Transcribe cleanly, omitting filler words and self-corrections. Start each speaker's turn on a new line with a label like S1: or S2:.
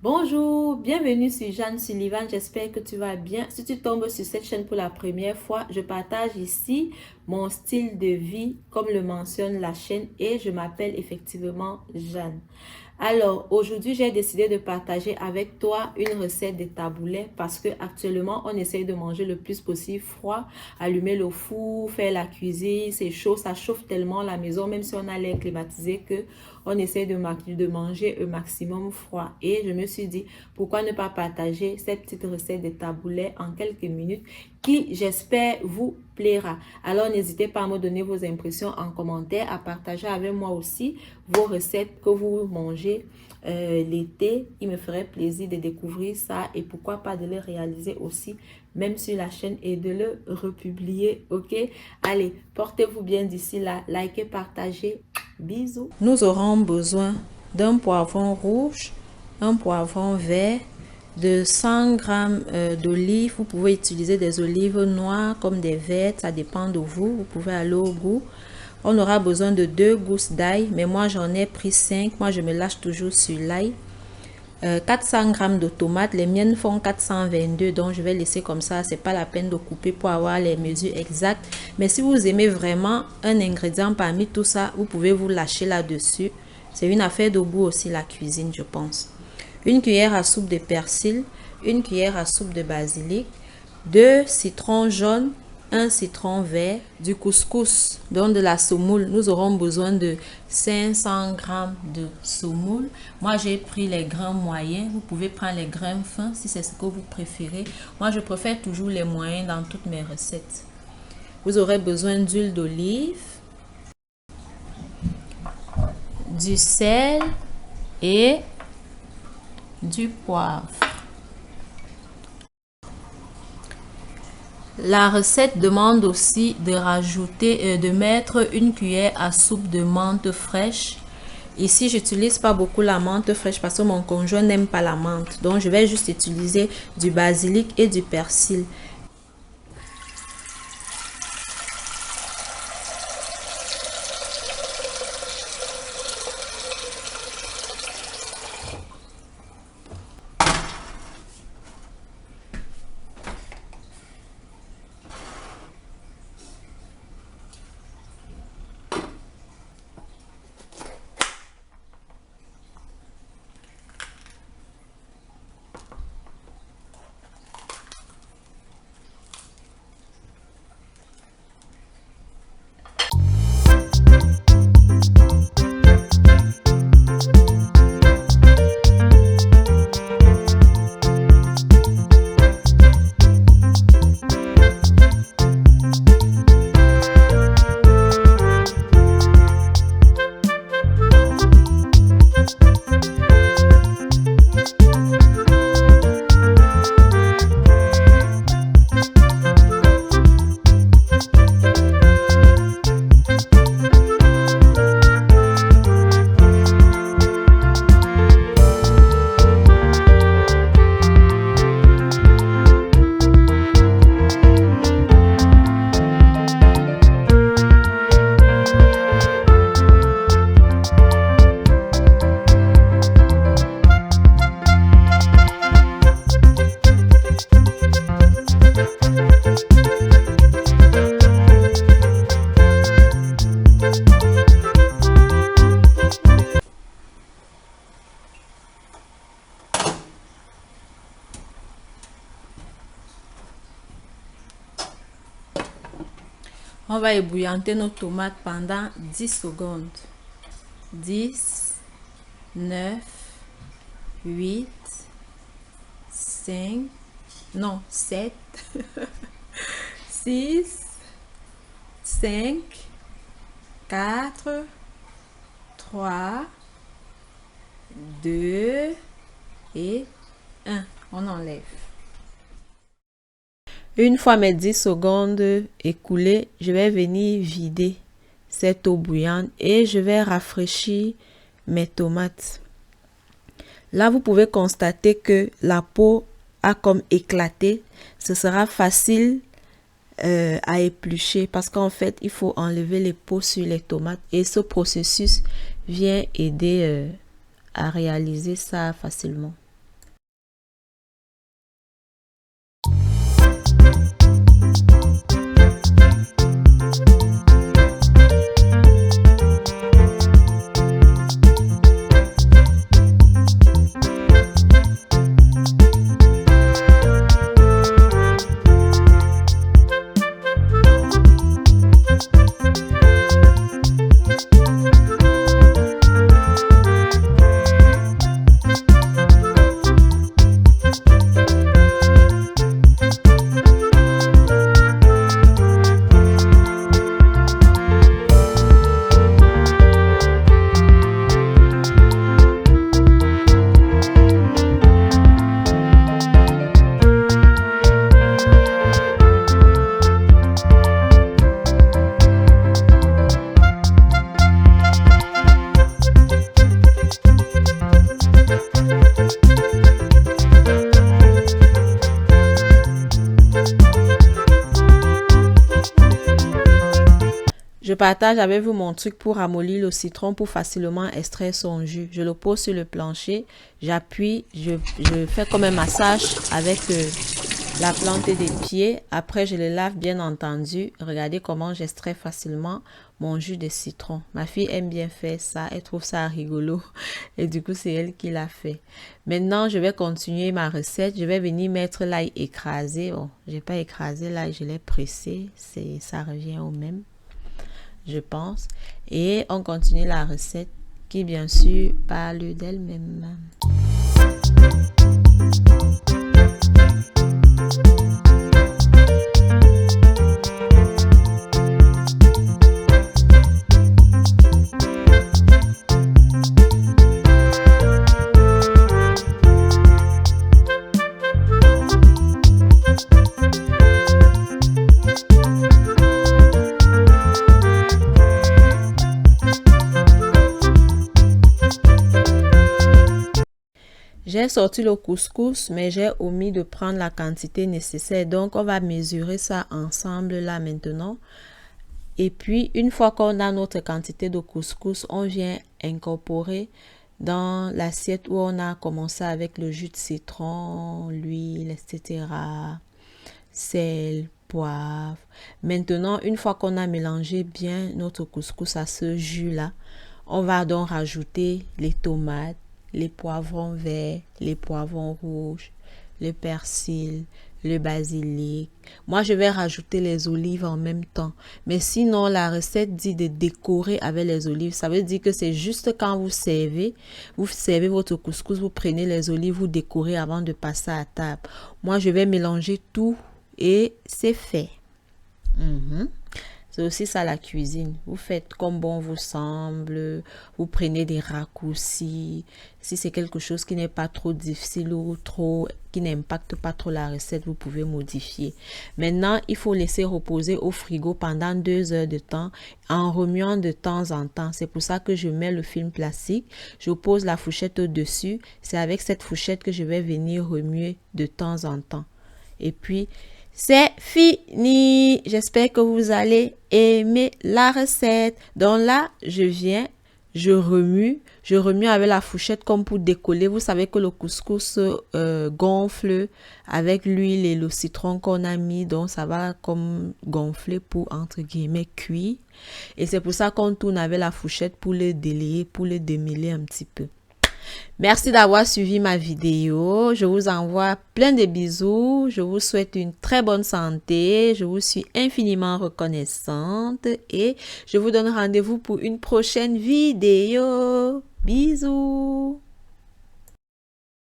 S1: Bonjour, bienvenue sur Jeanne Sullivan, j'espère que tu vas bien. Si tu tombes sur cette chaîne pour la première fois, je partage ici mon style de vie comme le mentionne la chaîne et je m'appelle effectivement Jeanne. Alors, aujourd'hui, j'ai décidé de partager avec toi une recette de tabouleh parce que actuellement, on essaye de manger le plus possible froid, allumer le four, faire la cuisine, c'est chaud, ça chauffe tellement la maison, même si on a l'air climatisé que on essaye de manger un maximum froid. Et je me suis dit, pourquoi ne pas partager cette petite recette de tabouleh en quelques minutes qui, j'espère, vous plaira. Alors, n'hésitez pas à me donner vos impressions en commentaire, à partager avec moi aussi vos recettes que vous mangez l'été. Il me ferait plaisir de découvrir ça et pourquoi pas de les réaliser aussi, même sur la chaîne et de le republier, ok? Allez, portez-vous bien d'ici là, likez, partagez. Bisous. Nous aurons besoin d'un poivron rouge, un poivron vert, de 100 g d'olives. Vous pouvez utiliser des olives noires comme des vertes, ça dépend de vous. Vous pouvez aller au goût. On aura besoin de 2 gousses d'ail, mais moi j'en ai pris 5. Moi je me lâche toujours sur l'ail. 400 g de tomates, les miennes font 422, donc je vais laisser comme ça, c'est pas la peine de couper pour avoir les mesures exactes. Mais si vous aimez vraiment un ingrédient parmi tout ça, vous pouvez vous lâcher là-dessus. C'est une affaire de goût aussi la cuisine, je pense. Une cuillère à soupe de persil, une cuillère à soupe de basilic, 2 citrons jaunes, un citron vert, du couscous, donc de la semoule. Nous aurons besoin de 500 g de semoule. Moi, j'ai pris les grains moyens. Vous pouvez prendre les grains fins si c'est ce que vous préférez. Moi, je préfère toujours les moyens dans toutes mes recettes. Vous aurez besoin d'huile d'olive, du sel et du poivre. La recette demande aussi de rajouter, de mettre une cuillère à soupe de menthe fraîche. Ici, j'utilise pas beaucoup la menthe fraîche parce que mon conjoint n'aime pas la menthe. Donc, je vais juste utiliser du basilic et du persil. On va ébouillanter nos tomates pendant 10 secondes. 10, 9, 8, 5, non, 7, 6, 5, 4, 3, 2 et 1. On enlève. Une fois mes 10 secondes écoulées, je vais venir vider cette eau bouillante et je vais rafraîchir mes tomates. Là, vous pouvez constater que la peau a comme éclaté. Ce sera facile à éplucher parce qu'en fait, il faut enlever les peaux sur les tomates et ce processus vient aider à réaliser ça facilement. Je partage avec vous mon truc pour ramollir le citron pour facilement extraire son jus. Je le pose sur le plancher, j'appuie, je fais comme un massage avec la plante des pieds. Après, je le lave bien entendu. Regardez comment j'extrais facilement mon jus de citron. Ma fille aime bien faire ça, elle trouve ça rigolo. Et du coup, c'est elle qui l'a fait. Maintenant, je vais continuer ma recette. Je vais venir mettre l'ail écrasé. Bon, je n'ai pas écrasé l'ail, je l'ai pressé. Ça revient au même, je pense. Et on continue la recette qui bien sûr parle d'elle-même. J'ai sorti le couscous, mais j'ai omis de prendre la quantité nécessaire. Donc, on va mesurer ça ensemble là maintenant. Et puis, une fois qu'on a notre quantité de couscous, on vient incorporer dans l'assiette où on a commencé avec le jus de citron, l'huile, etc. Sel, poivre. Maintenant, une fois qu'on a mélangé bien notre couscous à ce jus-là, on va donc rajouter les tomates, les poivrons verts, les poivrons rouges, le persil, le basilic. Moi, je vais rajouter les olives en même temps. Mais sinon, la recette dit de décorer avec les olives. Ça veut dire que c'est juste quand vous servez votre couscous, vous prenez les olives, vous décorez avant de passer à table. Moi, je vais mélanger tout et c'est fait. C'est aussi ça la cuisine. Vous faites comme bon vous semble. Vous prenez des raccourcis. Si c'est quelque chose qui n'est pas trop difficile ou qui n'impacte pas trop la recette, vous pouvez modifier. Maintenant, il faut laisser reposer au frigo pendant 2 heures de temps en remuant de temps en temps. C'est pour ça que je mets le film plastique. Je pose la fourchette au-dessus. C'est avec cette fourchette que je vais venir remuer de temps en temps. Et puis, c'est fini. J'espère que vous allez aimer la recette. Donc là, je remue avec la fourchette comme pour décoller. Vous savez que le couscous gonfle avec l'huile et le citron qu'on a mis. Donc ça va comme gonfler pour entre guillemets cuire. Et c'est pour ça qu'on tourne avec la fourchette pour le délayer, pour le démêler un petit peu. Merci d'avoir suivi ma vidéo. Je vous envoie plein de bisous. Je vous souhaite une très bonne santé. Je vous suis infiniment reconnaissante. Et je vous donne rendez-vous pour une prochaine vidéo. Bisous.